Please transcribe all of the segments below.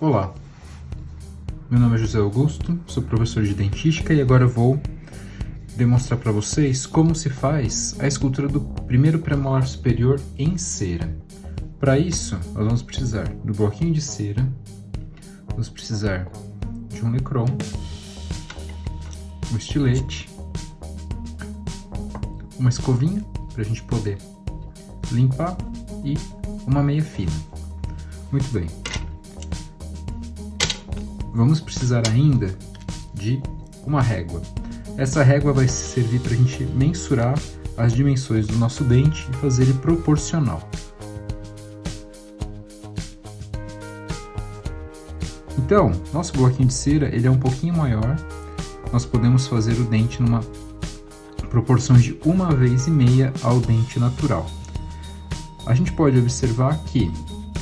Olá, meu nome é José Augusto, sou professor de dentística e agora eu vou demonstrar para vocês como se faz a escultura do primeiro premolar superior em cera. Para isso, nós vamos precisar do bloquinho de cera, vamos precisar de um lecron, um estilete, uma escovinha para a gente poder limpar e uma meia fina. Muito bem. Vamos precisar ainda de uma régua. Essa régua vai servir para a gente mensurar as dimensões do nosso dente e fazer ele proporcional. Então, nosso bloquinho de cera ele é um pouquinho maior. Nós podemos fazer o dente numa proporção de 1,5 vezes ao dente natural. A gente pode observar que,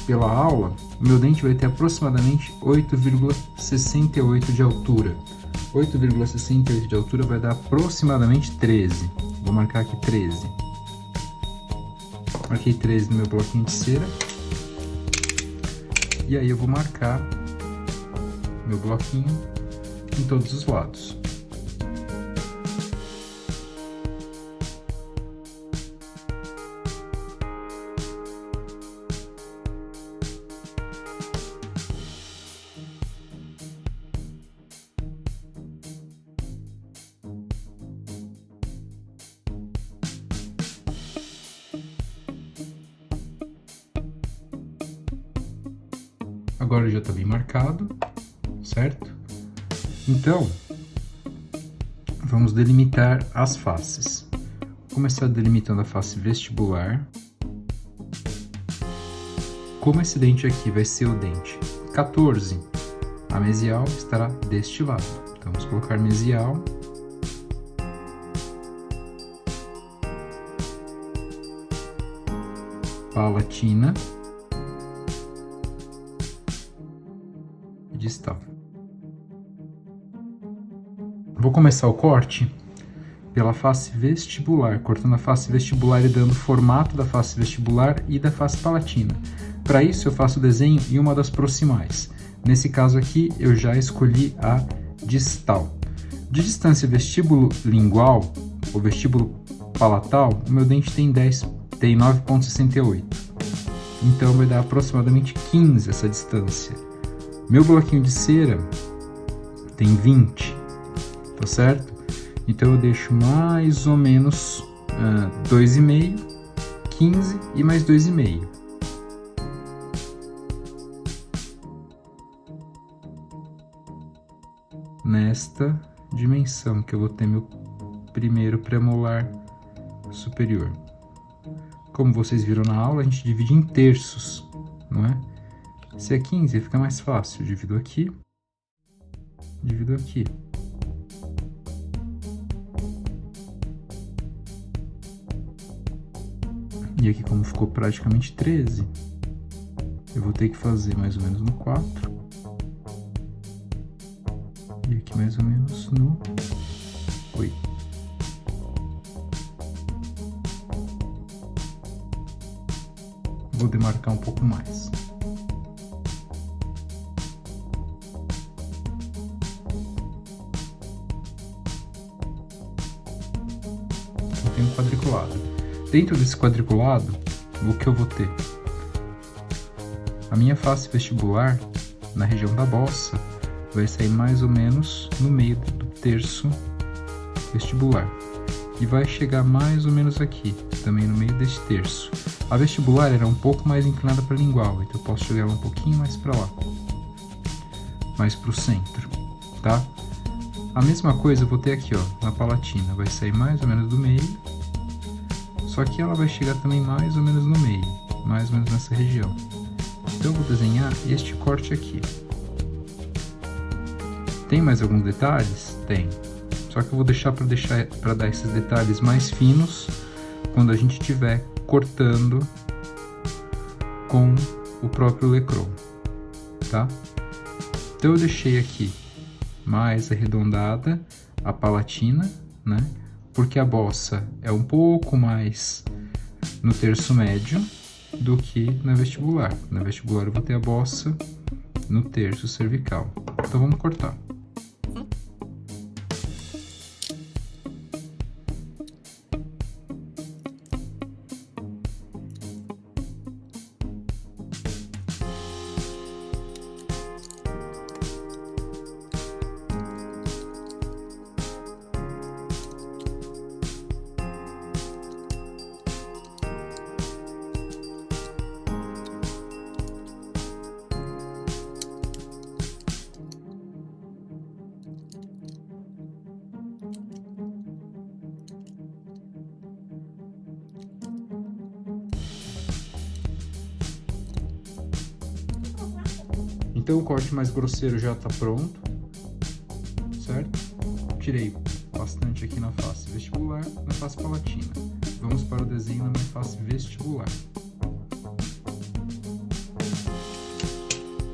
pela aula, o meu dente vai ter aproximadamente 8,68 de altura. 8,68 de altura vai dar aproximadamente 13. Vou marcar aqui 13. Marquei 13 no meu bloquinho de cera. E aí eu vou marcar meu bloquinho em todos os lados. Agora já está bem marcado, certo? Então, vamos delimitar as faces. Vou começar delimitando a face vestibular. Como esse dente aqui vai ser o dente 14, a mesial estará deste lado. Então, vamos colocar mesial. Palatina. Distal. Vou começar o corte pela face vestibular, cortando a face vestibular e dando o formato da face vestibular e da face palatina. Para isso eu faço o desenho em uma das proximais. Nesse caso aqui eu já escolhi a distal. De distância vestíbulo lingual ou vestíbulo palatal, o meu dente tem 9,68. Então vai dar aproximadamente 15 essa distância. Meu bloquinho de cera tem 20, tá certo? Então eu deixo mais ou menos 2,5, 15 e mais 2,5. Nesta dimensão que eu vou ter meu primeiro premolar superior. Como vocês viram na aula, a gente divide em terços, não é? Se é 15, fica mais fácil. Divido aqui. Divido aqui. E aqui, como ficou praticamente 13, eu vou ter que fazer mais ou menos no 4. E aqui mais ou menos no 8. Vou demarcar um pouco mais. Tem um quadriculado. Dentro desse quadriculado, o que eu vou ter? A minha face vestibular, na região da bossa, vai sair mais ou menos no meio do terço vestibular. E vai chegar mais ou menos aqui, também no meio deste terço. A vestibular era um pouco mais inclinada para a lingual, então eu posso jogar ela um pouquinho mais para lá. Mais para o centro, tá? A mesma coisa eu vou ter aqui, ó, na palatina, vai sair mais ou menos do meio, só que ela vai chegar também mais ou menos no meio, mais ou menos nessa região. Então eu vou desenhar este corte aqui. Tem mais alguns detalhes? Tem. Só que eu vou deixar para dar esses detalhes mais finos quando a gente estiver cortando com o próprio lecron, tá? Então eu deixei aqui mais arredondada a palatina, né? Porque a bossa é um pouco mais no terço médio do que na vestibular. Na vestibular eu vou ter a bossa no terço cervical. Então vamos cortar. Então o corte mais grosseiro já está pronto, certo? Tirei bastante aqui na face vestibular, na face palatina. Vamos para o desenho na minha face vestibular.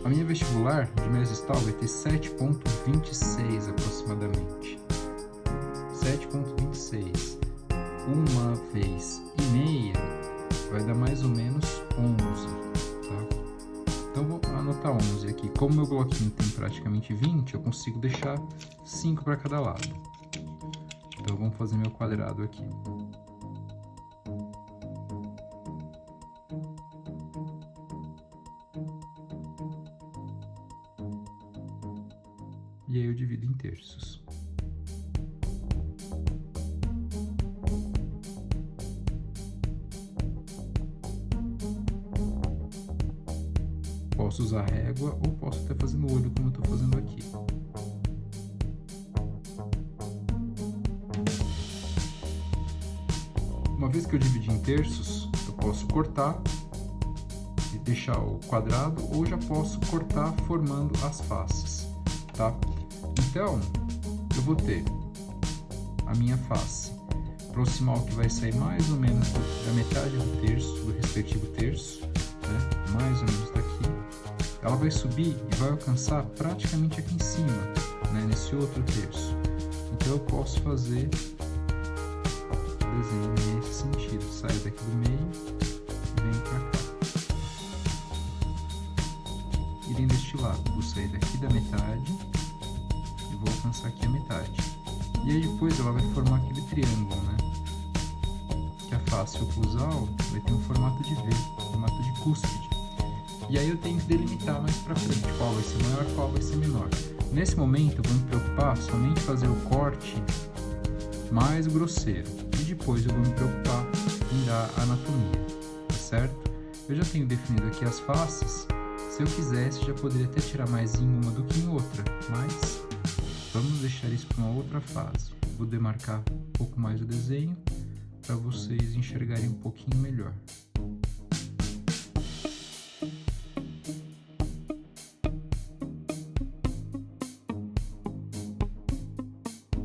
A minha vestibular de mesostal vai ter 7,26 aproximadamente. 7,26. Uma vez e meia vai dar mais ou menos 11, tá? Então vou anotar 11 aqui. Como meu bloquinho tem praticamente 20, eu consigo deixar 5 para cada lado. Então vamos fazer meu quadrado aqui. E aí eu divido em terços. Posso usar régua ou posso até fazer no olho como eu estou fazendo aqui. Uma vez que eu dividi em terços, eu posso cortar e deixar o quadrado, ou já posso cortar formando as faces, tá? Então, eu vou ter a minha face proximal, que vai sair mais ou menos da metade do terço, do respectivo terço, né? Mais ou menos daqui. Ela vai subir e vai alcançar praticamente aqui em cima, né? Nesse outro terço. Então eu posso fazer o desenho nesse sentido. Saio daqui do meio e venho pra cá. Irei deste lado. Vou sair daqui da metade e vou alcançar aqui a metade. E aí depois ela vai formar aquele triângulo, né? Que a face oclusal vai ter um formato de V, formato de cúspide. E aí eu tenho que delimitar mais pra frente qual vai ser maior, qual vai ser menor. Nesse momento eu vou me preocupar somente em fazer o corte mais grosseiro. E depois eu vou me preocupar em dar a anatomia, tá certo? Eu já tenho definido aqui as faces. Se eu quisesse, já poderia até tirar mais em uma do que em outra, mas vamos deixar isso para uma outra fase. Vou demarcar um pouco mais o desenho para vocês enxergarem um pouquinho melhor.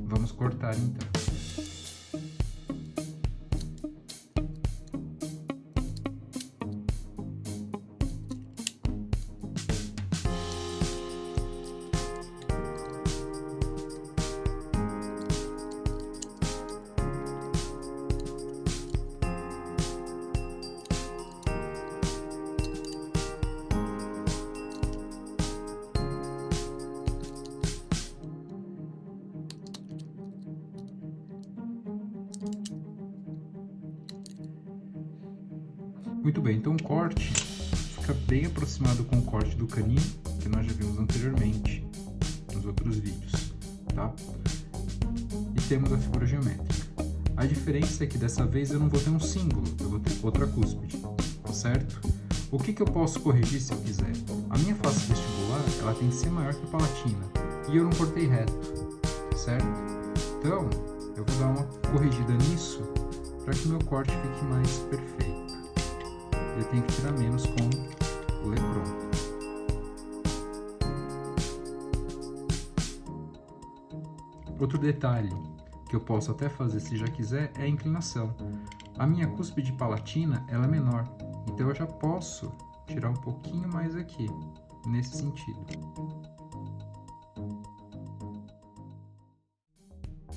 Vamos cortar então. Muito bem, então o corte fica bem aproximado com o corte do canino, que nós já vimos anteriormente nos outros vídeos, tá? E temos a figura geométrica. A diferença é que dessa vez eu não vou ter um símbolo, eu vou ter outra cúspide, tá certo? O que eu posso corrigir se eu quiser? A minha face vestibular, ela tem que ser maior que a palatina, e eu não cortei reto, certo? Então, eu vou dar uma corrigida nisso para que meu corte fique mais perfeito. Eu tenho que tirar menos com o Lecron. Outro detalhe que eu posso até fazer se já quiser é a inclinação. A minha cúspide palatina ela é menor, então eu já posso tirar um pouquinho mais aqui, nesse sentido.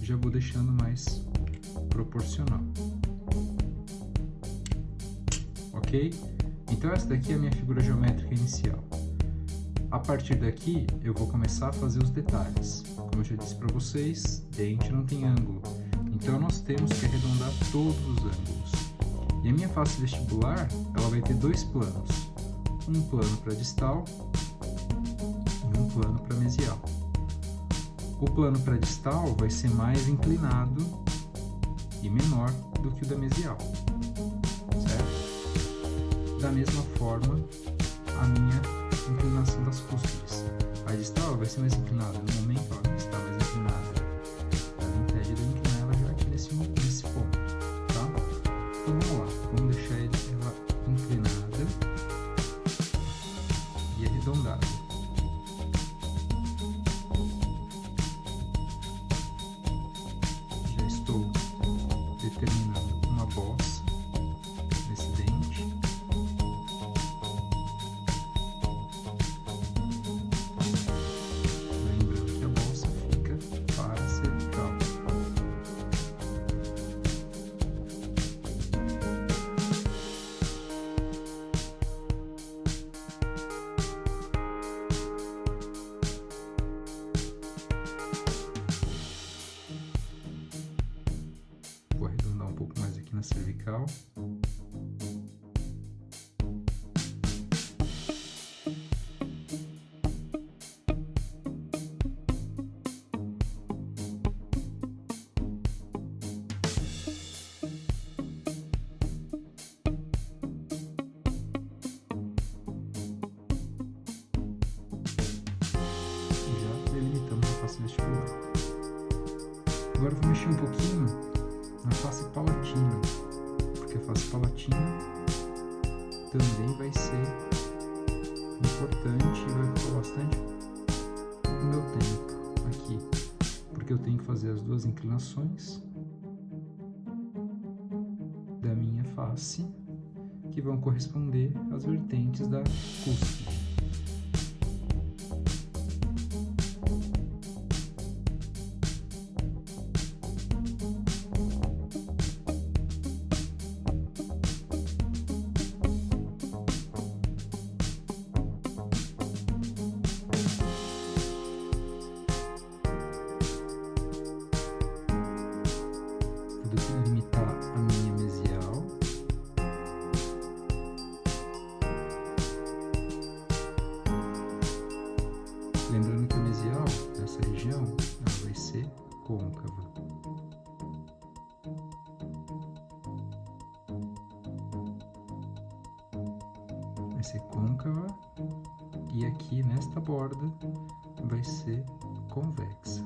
Já vou deixando mais proporcional. Ok? Então essa daqui é a minha figura geométrica inicial. A partir daqui, eu vou começar a fazer os detalhes. Como eu já disse para vocês, dente não tem ângulo, então nós temos que arredondar todos os ângulos. E a minha face vestibular, ela vai ter dois planos, um plano para distal e um plano para mesial. O plano para distal vai ser mais inclinado e menor do que o da mesial, certo? Da mesma forma, a minha inclinação das cúspides. A distal vai ser mais inclinada, no momento ela está mais inclinada. Ela impede de eu inclinar ela já aqui nesse ponto, tá? Então vamos lá, vamos deixar ela inclinada e arredondada. Já estou determinando uma bossa nesse dente. Lembrando que a bossa fica para a cervical. Vou arredondar um pouco mais aqui na cervical. Já delimitamos a face vestibular. Agora eu vou mexer um pouquinho na face palatina, porque a face palatina também vai ser importante e vai ocupar bastante o meu tempo aqui, porque eu tenho que fazer as duas inclinações da minha face que vão corresponder às vertentes da cúspide. Vou delimitar a minha mesial. Lembrando que a mesial, nessa região, ela vai ser côncava. Vai ser côncava e aqui nesta borda vai ser convexa.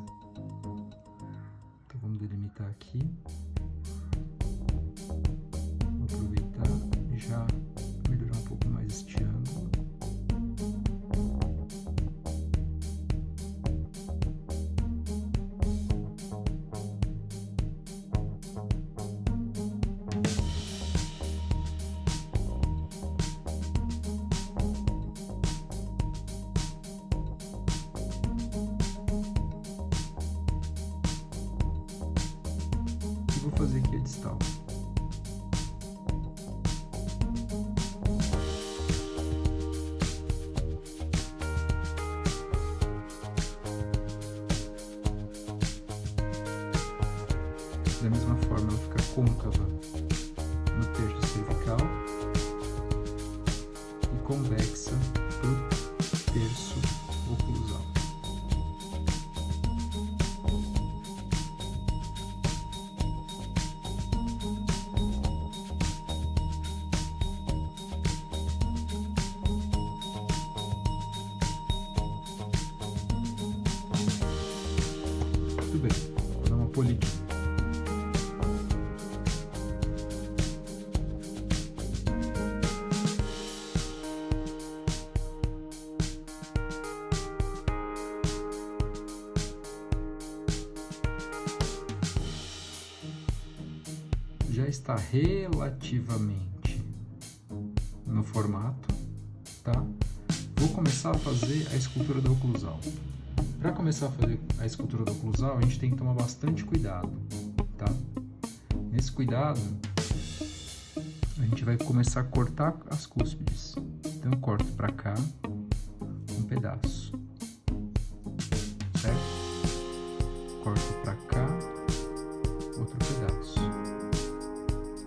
Então vamos delimitar aqui. Vou aproveitar e já melhorar um pouco mais este ângulo. Vou fazer aqui a distal. Da mesma forma, ela fica côncava no terço cervical e convexa para o terço oclusal. Muito bem, vou dar uma polidinha. Já está relativamente no formato, tá? Vou começar a fazer a escultura da oclusal. Para começar a fazer a escultura da oclusal, a gente tem que tomar bastante cuidado, tá? Nesse cuidado, a gente vai começar a cortar as cúspides. Então eu corto para cá, um pedaço, certo? Corto pra cá, outro pedaço.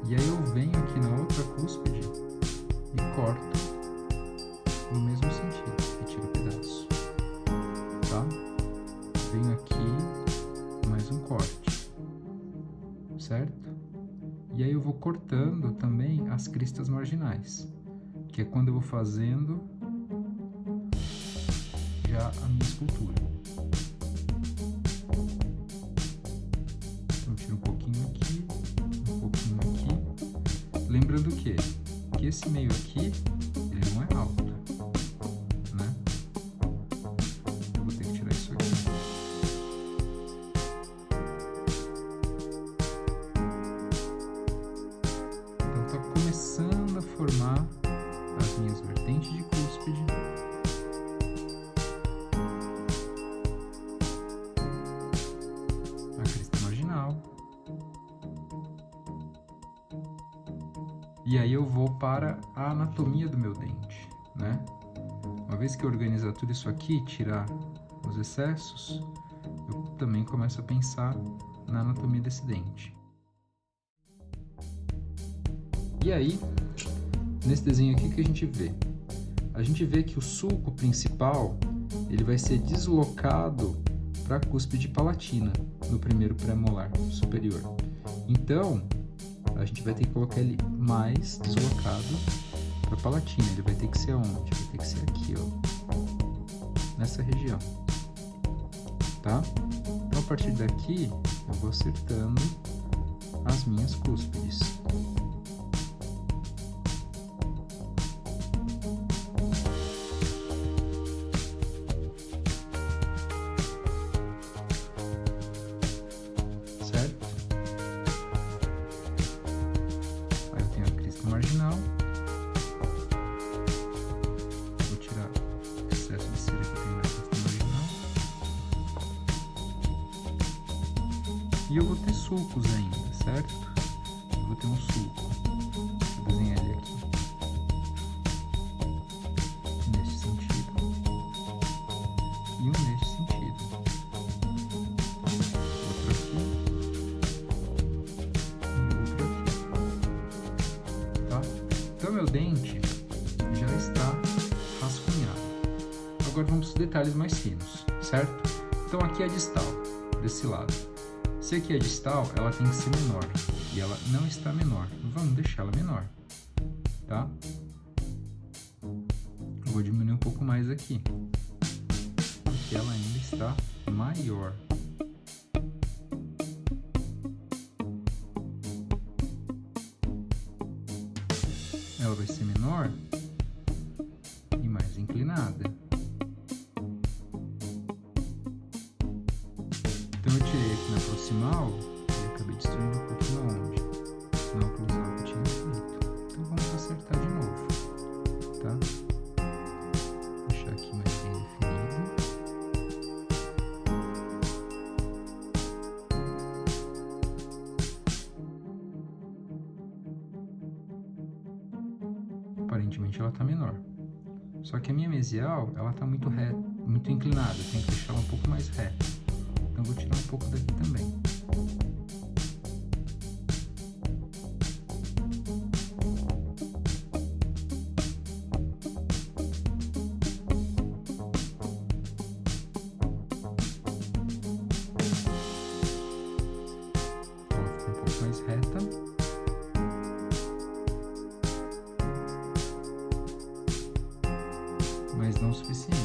E aí eu venho aqui na outra cúspide e corto no mesmo sentido, retiro o pedaço, tá? Venho aqui, mais um corte, certo? E aí eu vou cortando também as cristas marginais, que é quando eu vou fazendo já a minha escultura. Então tiro um pouquinho aqui, um pouquinho aqui. Lembrando que esse meio aqui, ele não é alto, né? Eu vou ter que tirar isso aqui. Então tá começando a formar as minhas vertentes de cúspide. A crista marginal. E aí eu vou para a anatomia do meu dente, né? Uma vez que eu organizar tudo isso aqui, tirar os excessos, eu também começo a pensar na anatomia desse dente. E aí, nesse desenho aqui que a gente vê? A gente vê que o sulco principal, ele vai ser deslocado para a cúspide palatina, no primeiro premolar superior. Então, a gente vai ter que colocar ele mais deslocado para a palatina. Ele vai ter que ser onde? Vai ter que ser aqui, ó, nessa região, tá? Então, a partir daqui, eu vou acertando as minhas cúspides. Marginal, vou tirar o excesso de cera que tem na crista marginal, e eu vou ter sulcos ainda, certo? Eu vou ter um sulco, vou desenhar ele aqui, neste sentido, e um neste sentido, outro aqui, então meu dente já está rascunhado. Agora vamos para os detalhes mais finos, certo? Então aqui é a distal, desse lado. Se aqui é a distal, ela tem que ser menor, e ela não está menor. Vamos deixar ela menor, tá? Eu vou diminuir um pouco mais aqui, porque ela ainda está maior. Ela vai ser menor e mais inclinada. Então eu tirei aqui na proximal e acabei destruindo um pouquinho onde, senão eu vou usar o que tinha feito. Então vamos acertar de novo, tá? Deixar aqui mais bem definido. Aparentemente ela está menor. Só que a minha mesial, ela está muito reta, muito inclinada. Eu tenho que deixar ela um pouco mais reta. Então vou tirar um pouco daqui também. Então ela fica um pouco mais reta. Mas não o suficiente.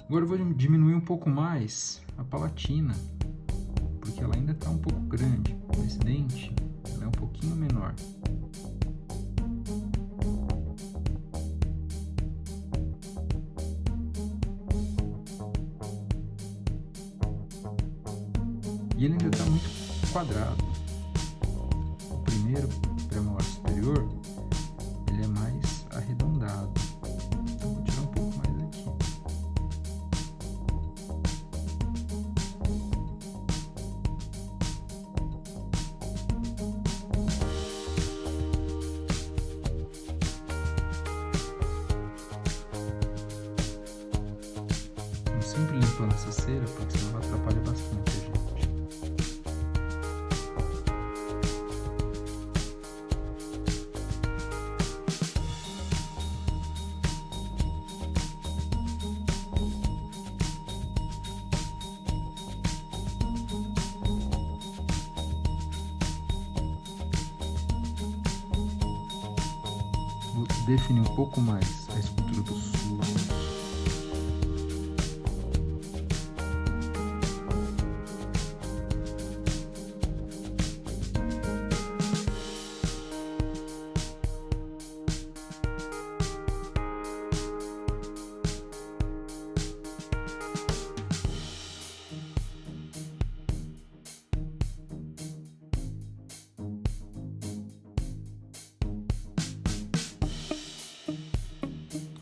Agora eu vou diminuir um pouco mais a palatina, porque ela ainda está um pouco grande. Esse dente ela é um pouquinho menor. E ele ainda está muito quadrado. O primeiro limpando essa cera, porque senão ela atrapalha bastante a gente. Vou definir um pouco mais a escultura dos sulcos.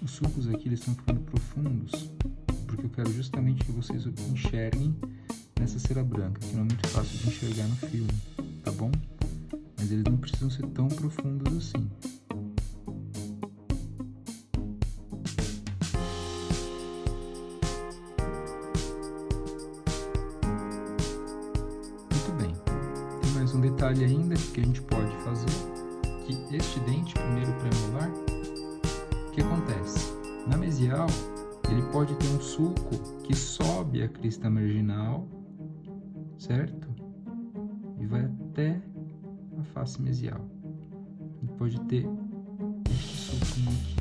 Os sulcos aqui eles estão ficando profundos, porque eu quero justamente que vocês enxerguem nessa cera branca, que não é muito fácil de enxergar no filme, tá bom? Mas eles não precisam ser tão profundos assim. Muito bem. Tem mais um detalhe ainda que a gente pode fazer, que este dente, primeiro premolar, o que acontece? Na mesial, ele pode ter um sulco que sobe a crista marginal, certo? E vai até a face mesial. Ele pode ter este sulco aqui.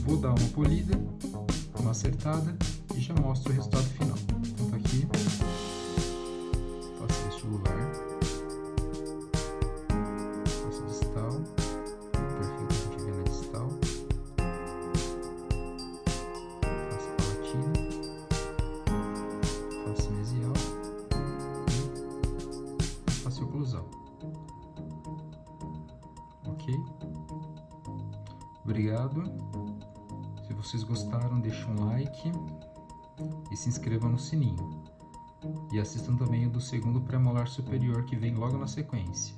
Vou dar uma polida, uma acertada e já mostro o resultado final. Então tá aqui, face vestibular, face distal, perfeito, a gente vê na distal, face palatina, face mesial e face oclusal. Ok? Obrigado. Se vocês gostaram, deixem um like e se inscrevam no sininho. E assistam também o do segundo premolar superior, que vem logo na sequência.